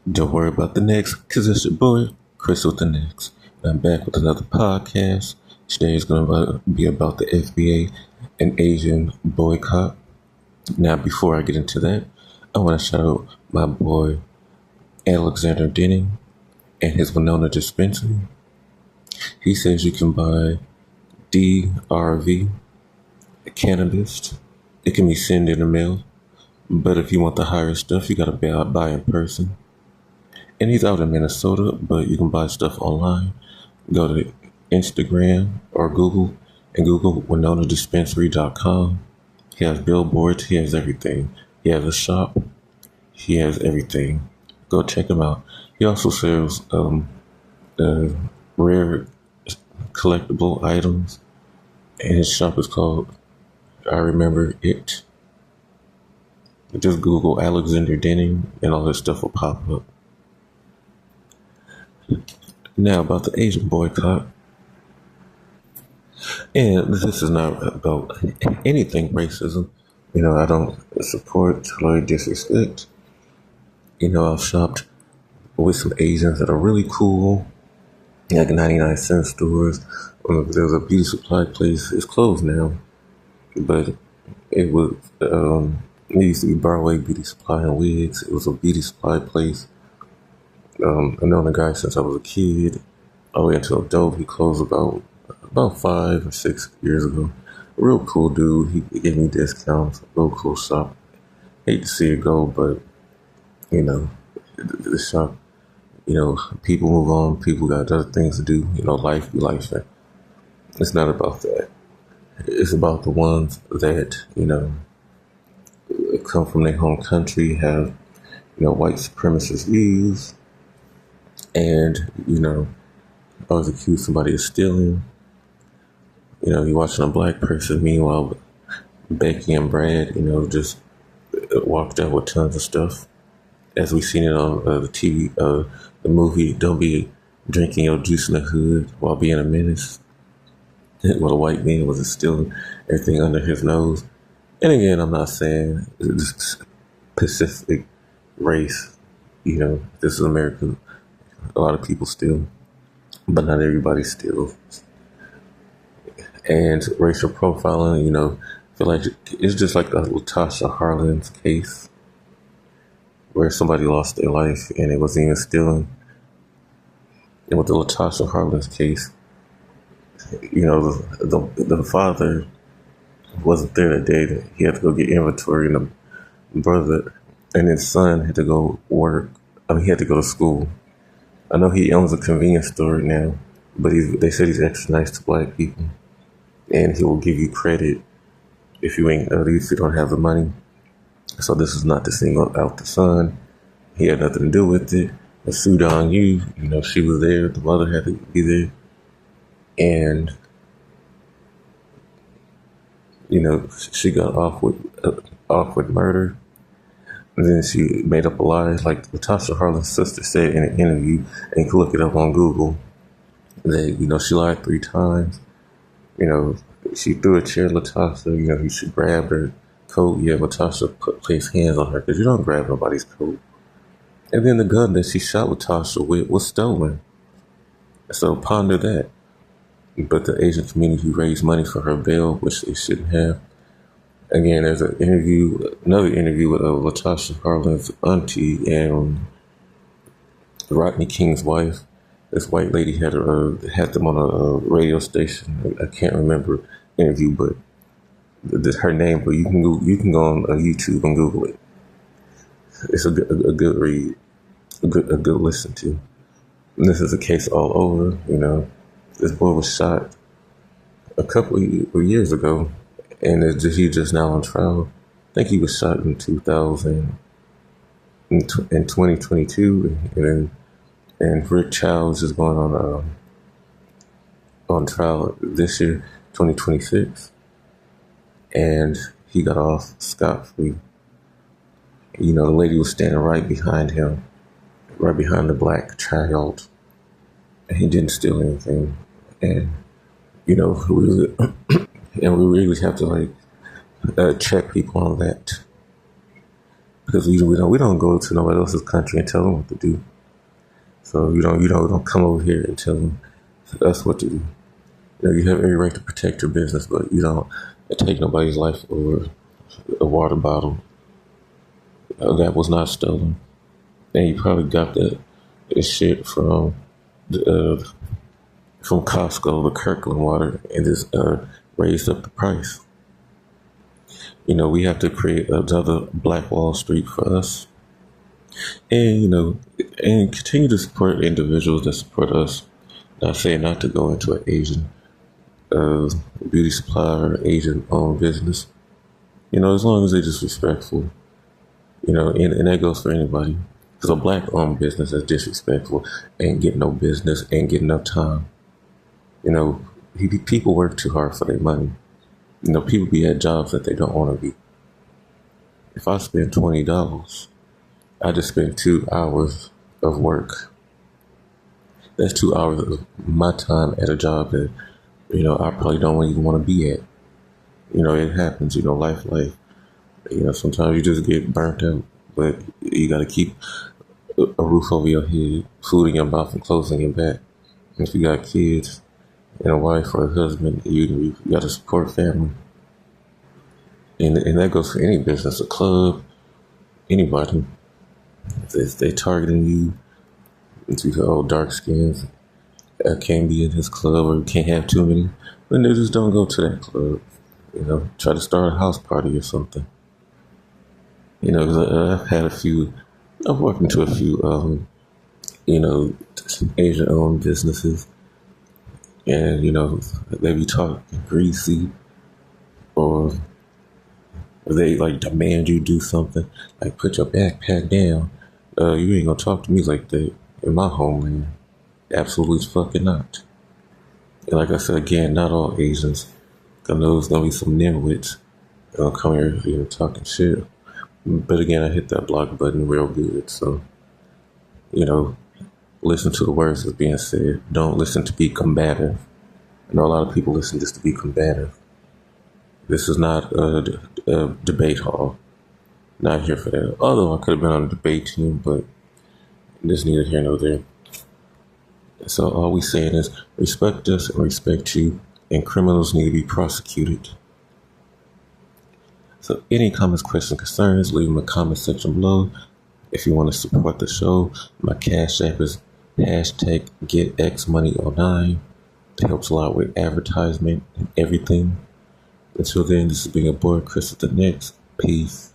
Don't worry about the next, because it's your boy, Chris with the next. I'm back with another podcast. Today is going to be about the FBA and Asian boycott. Now, before I get into that, I want to shout out my boy, Alexander Denning, and his Winona dispensary. He says you can buy DRV cannabis. It can be sent in the mail, but if you want the higher stuff, you got to buy in person. And he's out in Minnesota, but you can buy stuff online. Go to Instagram or Google and Google WinonaDispensary.com. He has billboards. He has everything. He has a shop. He has everything. Go check him out. He also sells rare collectible items. And his shop is called I Remember It. Just Google Alexander Denning and all his stuff will pop up. Now about the Asian boycott. And this is not about anything racism. I don't support, tolerate, disrespect. I've shopped with some Asians that are really cool, like 99-cent stores. There's a beauty supply place. It's closed now, but it was it used to be Barway Beauty Supply and Wigs. It was a beauty supply place. I've known the guy since I was a kid, all the way until adult. He closed about 5 or 6 years ago. A real cool dude. He gave me discounts. Real cool shop. Hate to see it go, but the shop. People move on. People got other things to do. Life be life. It's not about that. It's about the ones that come from their home country, have white supremacist views, and always accuse somebody of stealing. You're watching a black person. Meanwhile, Becky and Brad, just walked out with tons of stuff, as we seen it on the TV, the movie. Don't be drinking your juice in the hood while being a menace. Well, a white man was stealing everything under his nose. And again, I'm not saying this Pacific race. This is America. A lot of people steal, but not everybody steals. And racial profiling, I feel like it's just like the Latasha Harlins case, where somebody lost their life and it wasn't even stealing. And with the Latasha Harlins case, the father wasn't there that day. He had to go get inventory, and the brother and his son had to go work. He had to go to school. I know he owns a convenience store now, but they said he's extra nice to black people, and he will give you credit if you don't have the money. So this is not to single out the son. He had nothing to do with it. The suit on you, she was there. The mother had to be there, and she got off with murder. And then she made up a lie, like Latasha Harlan's sister said in an interview, and you can look it up on Google, that, she lied 3 times. She threw a chair at Latasha, she grabbed her coat. Yeah, Latasha placed hands on her, because you don't grab nobody's coat. And then the gun that she shot Latasha with was stolen. So ponder that. But the Asian community raised money for her bail, which they shouldn't have. Again, there's another interview with Latasha Harlan's auntie and Rodney King's wife. This white lady had them on a radio station. I can't remember the interview, but her name. But you can go on YouTube and Google it. It's a good read, a good listen to. And this is a case all over. This boy was shot a couple of years ago, and he's just now on trial. I think he was shot in 2022, and Rick Childs is going on trial this year, 2026, and he got off scot-free. The lady was standing right behind him, right behind the black child, and he didn't steal anything. And we really have to check people on that. because we don't go to nobody else's country and tell them what to do. So don't come over here and tell them us what to do. You have every right to protect your business, but you don't take nobody's life over a water bottle that was not stolen. And you probably got that shit from Costco, the Kirkland water, and just raised up the price. We have to create another Black Wall Street for us, and and continue to support individuals that support us. Not saying not to go into an Asian beauty supply or Asian owned business. As long as they're just respectful. And that goes for anybody. Because a black owned business that's disrespectful ain't getting no business, ain't getting no time. People work too hard for their money. People be at jobs that they don't want to be. If I spend $20, I just spend 2 hours of work. That's 2 hours of my time at a job that, I probably don't even want to be at. It happens, life. Sometimes you just get burnt out, but you got to keep a roof over your head, food in your mouth, and clothes on your back. And if you got kids and a wife or a husband, you got to support family. And that goes for any business, a club, anybody. If they targeting you, if you got dark skins, can't be in his club or can't have too many, then they just don't go to that club. Try to start a house party or something. Because I've worked into a few, Asian-owned businesses, and they be talking greasy, or they demand you do something, like put your backpack down. You ain't gonna talk to me like that in my homeland. Absolutely fucking not. And like I said again, not all Asians. I know there's gonna be some nitwits that'll come here, talking shit. But again, I hit that block button real good. So, listen to the words that's being said. Don't listen to be combative. I know a lot of people listen just to be combative. This is not a debate hall. Not here for that. Although I could have been on a debate team, but there's neither here nor there. So all we saying is respect us and respect you, and criminals need to be prosecuted. So any comments, questions, concerns, leave them in the comment section below. If you want to support the show, my cash app is #GetXMoney09. It helps a lot with advertisement and everything. Until then, this has been your boy Chris with the Next. Peace.